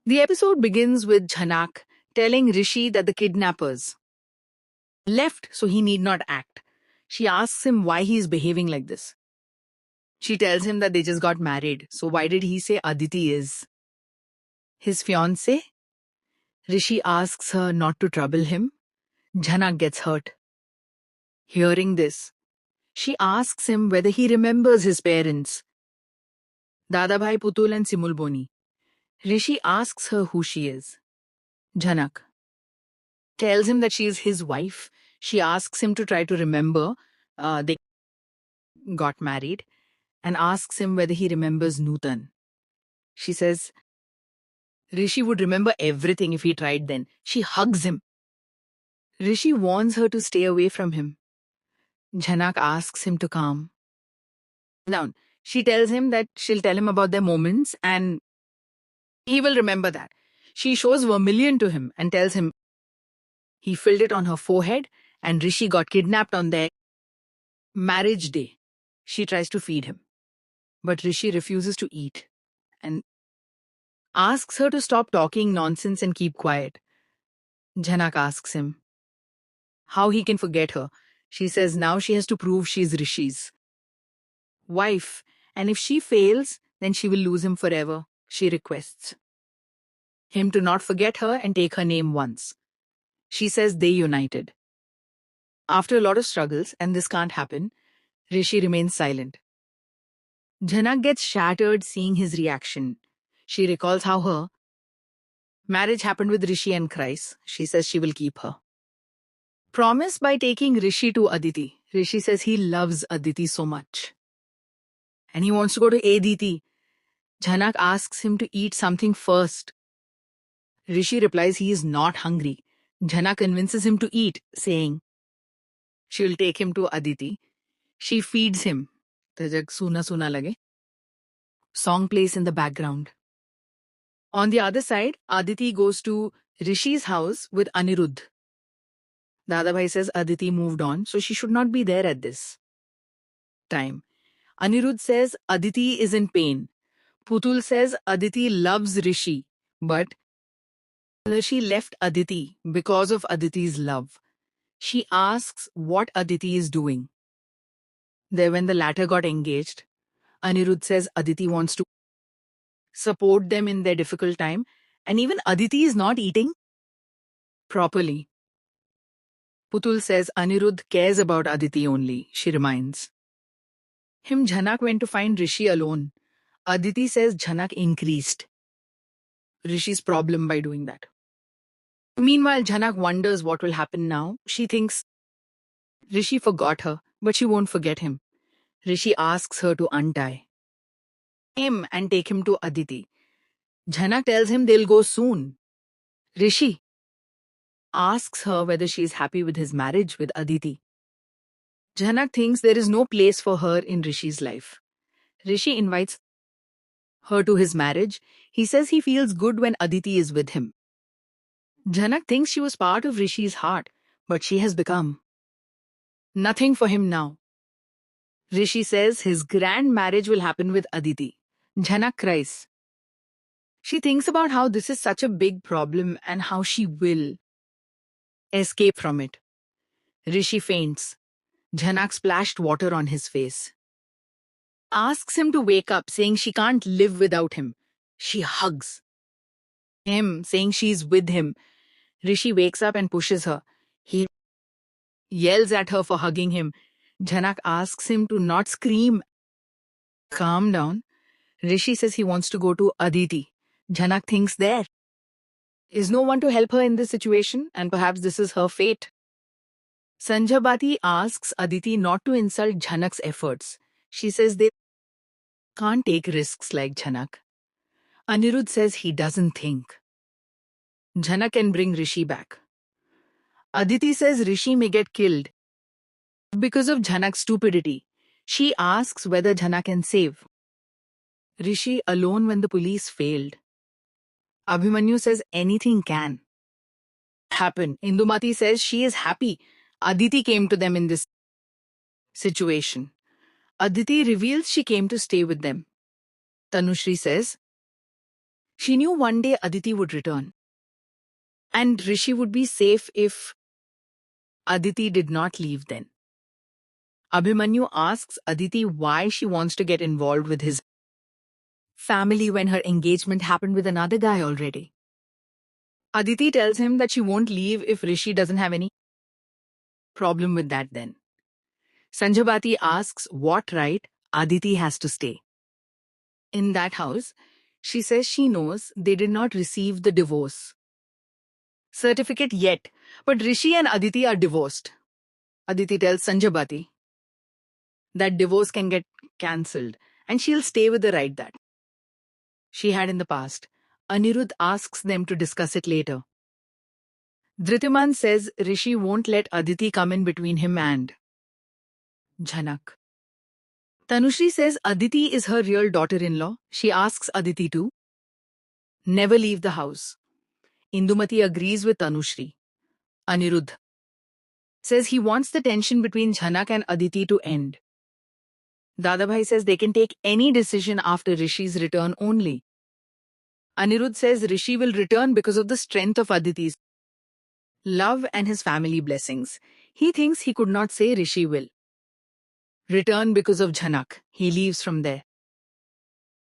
The episode begins with Jhanak telling Rishi that the kidnappers left so he need not act. She asks him why he is behaving like this. She tells him that they just got married, so why did he say Aditi is his fiancée? Rishi asks her not to trouble him. Jhanak gets hurt. Hearing this, she asks him whether he remembers his parents, Dadabhai Putul and Simulboni. Rishi asks her who she is. Jhanak tells him that she is his wife. She asks him to try to remember they got married and asks him whether he remembers Nutan. She says Rishi would remember everything if he tried then. She hugs him. Rishi warns her to stay away from him. Jhanak asks him to calm down. She tells him that she'll tell him about their moments and he will remember that. She shows vermilion to him and tells him he filled it on her forehead and Rishi got kidnapped on their marriage day. She tries to feed him, but Rishi refuses to eat and asks her to stop talking nonsense and keep quiet. Jhanak asks him how he can forget her. She says now she has to prove she's Rishi's wife, and if she fails, then she will lose him forever. She requests him to not forget her and take her name once. She says they united. After a lot of struggles, and this can't happen, Rishi remains silent. Jhanak gets shattered seeing his reaction. She recalls how her marriage happened with Rishi and Chris. She says she will keep her promise by taking Rishi to Aditi. Rishi says he loves Aditi so much and he wants to go to Aditi. Jhanak asks him to eat something first. Rishi replies he is not hungry. Jhanak convinces him to eat, saying she will take him to Aditi. She feeds him. Tajak suna suna lage. Song plays in the background. On the other side, Aditi goes to Rishi's house with Anirudh. Dadabhai says Aditi moved on, so she should not be there at this time. Anirudh says Aditi is in pain. Putul says Aditi loves Rishi, but she left Aditi because of Aditi's love. She asks what Aditi is doing. There, when the latter got engaged, Anirudh says Aditi wants to support them in their difficult time, and even Aditi is not eating properly. Putul says Anirudh cares about Aditi only, she reminds him. Jhanak went to find Rishi alone. Aditi says Jhanak increased Rishi's problem by doing that. Meanwhile, Jhanak wonders what will happen now. She thinks Rishi forgot her, but she won't forget him. Rishi asks her to untie him and take him to Aditi. Jhanak tells him they'll go soon. Rishi asks her whether she is happy with his marriage with Aditi. Jhanak thinks there is no place for her in Rishi's life. Rishi invites her to his marriage. He says he feels good when Aditi is with him. Jhanak thinks she was part of Rishi's heart, but she has become nothing for him now. Rishi says his grand marriage will happen with Aditi. Jhanak cries. She thinks about how this is such a big problem and how she will escape from it. Rishi faints. Jhanak splashed water on his face. Asks him to wake up, saying she can't live without him. She hugs him, saying she's with him. Rishi wakes up and pushes her. He yells at her for hugging him. Jhanak asks him to not scream. Calm down. Rishi says he wants to go to Aditi. Jhanak thinks there is no one to help her in this situation, and perhaps this is her fate. Sanjabati asks Aditi not to insult Jhanak's efforts. She says they can't take risks like Jhanak. Anirudh says he doesn't think Jhanak can bring Rishi back. Aditi says Rishi may get killed because of Jhanak's stupidity. She asks whether Jhanak can save Rishi alone when the police failed. Abhimanyu says anything can happen. Indumati says she is happy Aditi came to them in this situation. Aditi reveals she came to stay with them. Tanushri says She knew one day Aditi would return. And Rishi would be safe if Aditi did not leave then. Abhimanyu asks Aditi why she wants to get involved with his family when her engagement happened with another guy already. Aditi tells him that she won't leave if Rishi doesn't have any problem with that then. Sanjabati asks what right Aditi has to stay. In that house, she says she knows they did not receive the divorce certificate yet, but Rishi and Aditi are divorced. Aditi tells Sanjabati that divorce can get cancelled and she'll stay with the right that she had in the past. Anirudh asks them to discuss it later. Dhritiman says Rishi won't let Aditi come in between him and Jhanak. Tanushri says Aditi is her real daughter-in-law. She asks Aditi to never leave the house. Indumati agrees with Tanushri. Anirudh says he wants the tension between Jhanak and Aditi to end. Dadabhai says they can take any decision after Rishi's return only. Anirudh says Rishi will return because of the strength of Aditi's love and his family blessings. He thinks he could not say Rishi will return because of Jhanak. He leaves from there.